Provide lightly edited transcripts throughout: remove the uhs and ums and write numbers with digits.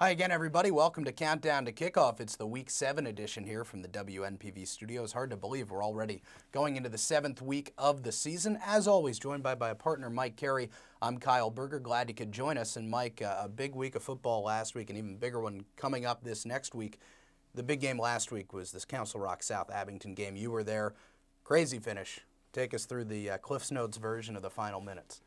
Hi again, everybody. Welcome to Countdown to Kickoff. It's the Week 7 edition here from the WNPV studios. Hard to believe we're already going into the 7th week of the season. As always, joined by my partner, Mike Carey. I'm Kyle Berger. Glad you could join us. And Mike, a big week of football last week, an even bigger one coming up this next week. The big game last week was this Council Rock South Abington game. You were there. Crazy finish. Take us through the Cliff's Notes version of the final minutes.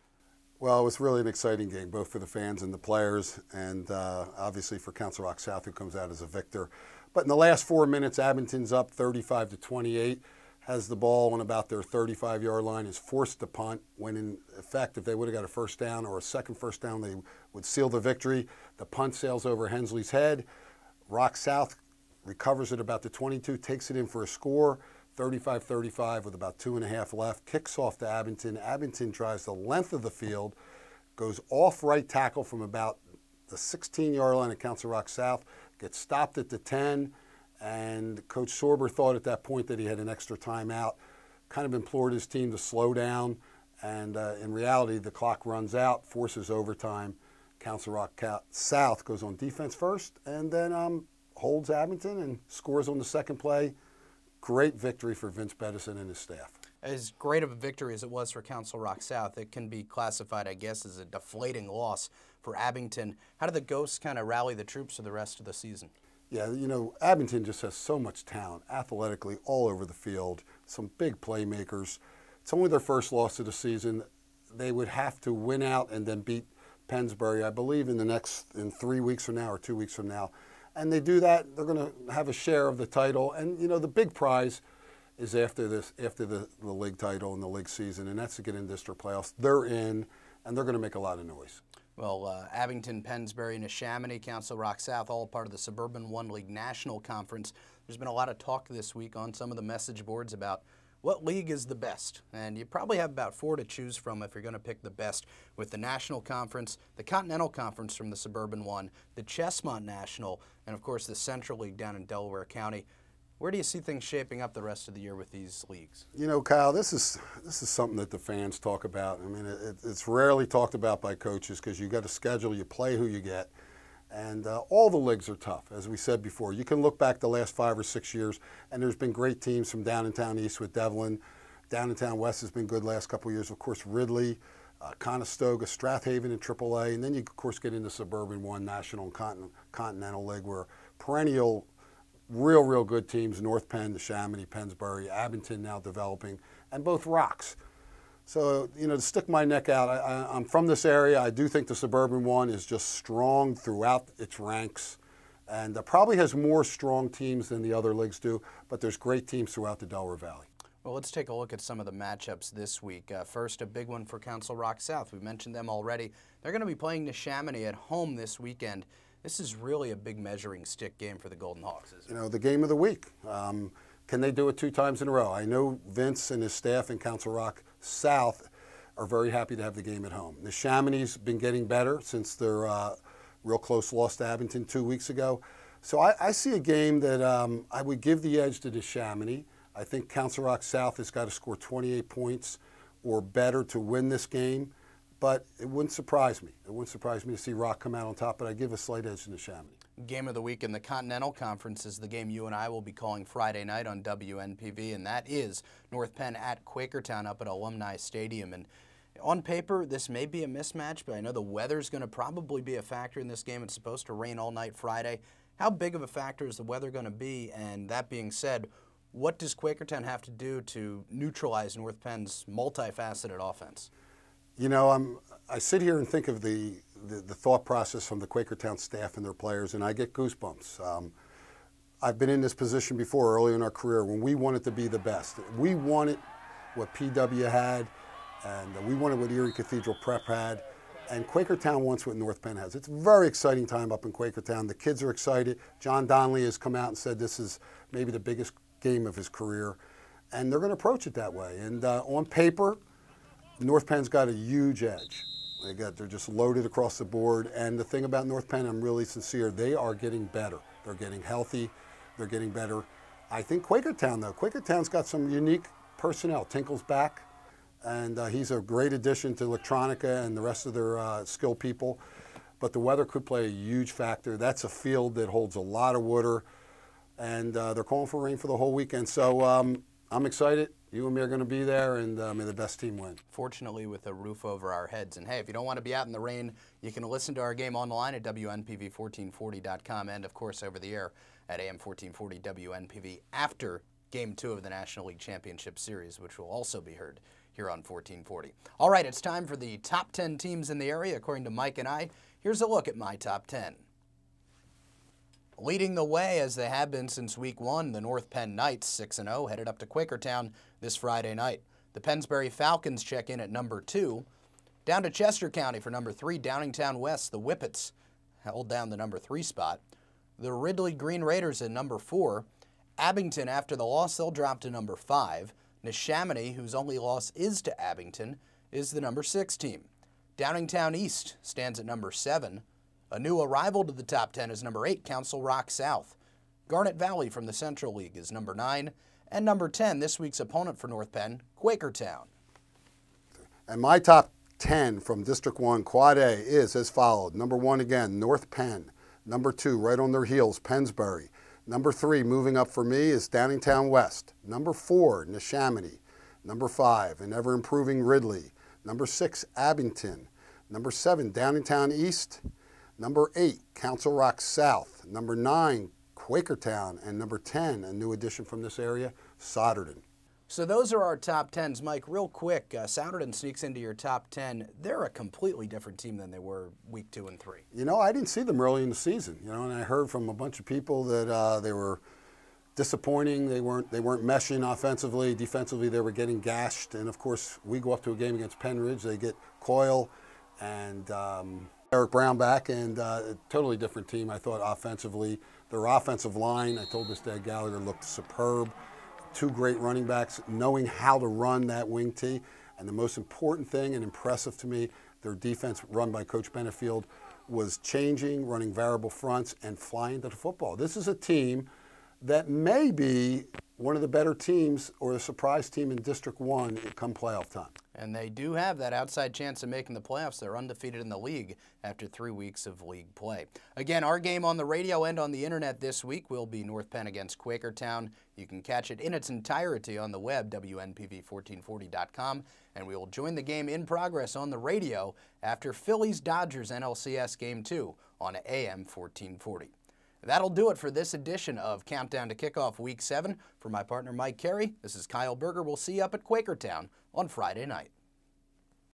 Well, it was really an exciting game, both for the fans and the players, and obviously for Council Rock South, who comes out as a victor. But in the last 4 minutes, Abington's up 35-28, has the ball on about their 35-yard line, is forced to punt, when in effect, if they would have got a first down or a second first down, they would seal the victory. The punt sails over Hensley's head. Rock South recovers it about the 22, takes it in for a score. 35-35 with about 2.5 left, kicks off to Abington. Abington drives the length of the field, goes off right tackle from about the 16-yard line of Council Rock South, gets stopped at the 10, and Coach Sorber thought at that point that he had an extra timeout, kind of implored his team to slow down, and in reality, the clock runs out, forces overtime. Council Rock South goes on defense first, and then holds Abington and scores on the second play. Great victory for Vince Bettison and his staff. As great of a victory as it was for Council Rock South, it can be classified, I guess, as a deflating loss for Abington. How did the Ghosts kind of rally the troops for the rest of the season? Yeah, you know, Abington just has so much talent, athletically, all over the field, some big playmakers. It's only their first loss of the season. They would have to win out and then beat Pennsbury, I believe, in 3 weeks from now or 2 weeks from now. And they do that, they're going to have a share of the title. And, you know, the big prize is after the league title and the league season, and that's to get in district playoffs. They're in, and they're going to make a lot of noise. Well, Abington, Pennsbury, Neshaminy, Council Rock South, all part of the Suburban One League National Conference. There's been a lot of talk this week on some of the message boards about what league is the best, and you probably have about 4 to choose from if you're going to pick the best, with the National Conference, the Continental Conference from the Suburban One, the Chestmont National, and of course the Central League down in Delaware County. Where do you see things shaping up the rest of the year with these leagues? You know, Kyle, this is something that the fans talk about. I mean, it's rarely talked about by coaches because you got a schedule, you play who you get. And all the leagues are tough, as we said before. You can look back the last 5 or 6 years, and there's been great teams from down in town east with Devlin. Down in town west has been good last couple of years. Of course, Ridley, Conestoga, Strathaven in AAA. And then you, of course, get into Suburban One, National and Continental League, where perennial, real good teams, North Penn, Neshaminy, Pennsbury, Abington now developing, and both rocks. So, you know, to stick my neck out, I'm from this area. I do think the Suburban One is just strong throughout its ranks and probably has more strong teams than the other leagues do, but there's great teams throughout the Delaware Valley. Well, let's take a look at some of the matchups this week. First, a big one for Council Rock South. We mentioned them already. They're going to be playing Neshaminy at home this weekend. This is really a big measuring stick game for the Golden Hawks, isn't it? You know, the game of the week. Can they do it 2 times in a row? I know Vince and his staff in Council Rock South are very happy to have the game at home. Neshaminy's been getting better since their real close loss to Abington 2 weeks ago. So I see a game that I would give the edge to Neshaminy. I think Council Rock South has got to score 28 points or better to win this game, but it wouldn't surprise me. It wouldn't surprise me to see Rock come out on top, but I give a slight edge to Neshaminy. Game of the week in the Continental Conference is the game you and I will be calling Friday night on WNPV, and that is North Penn at Quakertown up at Alumni Stadium. And on paper, this may be a mismatch, but I know the weather's going to probably be a factor in this game. It's supposed to rain all night Friday. How big of a factor is the weather going to be? And that being said, what does Quakertown have to do to neutralize North Penn's multifaceted offense? You know, I sit here and think of the thought process from the Quakertown staff and their players, and I get goosebumps. I've been in this position before early in our career when we wanted to be the best. We wanted what PW had, and we wanted what Erie Cathedral Prep had, and Quakertown wants what North Penn has. It's a very exciting time up in Quakertown. The kids are excited. John Donnelly has come out and said this is maybe the biggest game of his career, and they're going to approach it that way. And on paper, North Penn's got a huge edge. They're just loaded across the board. And the thing about North Penn, I'm really sincere, they are getting better. They're getting healthy. They're getting better. I think Quakertown, though, Quakertown's got some unique personnel. Tinkle's back, and he's a great addition to Electronica and the rest of their skilled people. but the weather could play a huge factor. That's a field that holds a lot of water, and they're calling for rain for the whole weekend. So I'm excited. You and me are going to be there, and may the best team win. Fortunately, with a roof over our heads. And hey, if you don't want to be out in the rain, you can listen to our game online at WNPV1440.com and, of course, over the air at AM 1440 WNPV after Game 2 of the National League Championship Series, which will also be heard here on 1440. All right, it's time for the top 10 teams in the area, according to Mike and I. Here's a look at my top 10. Leading the way, as they have been since Week 1, the North Penn Knights, 6-0, headed up to Quakertown this Friday night. The Pennsbury Falcons check in at number 2. Down to Chester County for number 3, Downingtown West, the Whippets held down the number 3 spot. The Ridley Green Raiders at number 4. Abington, after the loss, they'll drop to number 5. Neshaminy, whose only loss is to Abington, is the number 6 team. Downingtown East stands at number 7. A new arrival to the top 10 is number 8, Council Rock South. Garnet Valley from the Central League is number 9. And number 10, this week's opponent for North Penn, Quakertown. And my top 10 from District 1 Quad A is as followed. Number 1 again, North Penn. Number 2, right on their heels, Pennsbury. Number 3, moving up for me, is Downingtown West. Number 4, Neshaminy. Number 5, an ever-improving Ridley. Number 6, Abington. Number 7, Downingtown East. Number 8, Council Rock South. Number 9, Quakertown. And number 10, a new addition from this area, Souderton. So those are our top 10s. Mike, real quick, Souderton sneaks into your top 10. They're a completely different team than they were Week 2 and 3. You know, I didn't see them early in the season, and I heard from a bunch of people that they were disappointing. They weren't meshing offensively. Defensively, they were getting gashed. And, of course, we go up to a game against Penn Ridge. They get Coyle and Eric Brown back, and a totally different team. I thought offensively, their offensive line, I told this to Ed Gallagher, looked superb. 2 great running backs, knowing how to run that wing tee. And the most important thing and impressive to me, their defense run by Coach Benefield was changing, running variable fronts, and flying to the football. This is a team that may be one of the better teams or a surprise team in District 1 come playoff time. And they do have that outside chance of making the playoffs. They're undefeated in the league after 3 weeks of league play. Again, our game on the radio and on the internet this week will be North Penn against Quakertown. You can catch it in its entirety on the web, WNPV1440.com, and we will join the game in progress on the radio after Phillies-Dodgers NLCS Game 2 on AM 1440. That'll do it for this edition of Countdown to Kickoff Week 7. For my partner Mike Carey, this is Kyle Berger. We'll see you up at Quakertown on Friday night.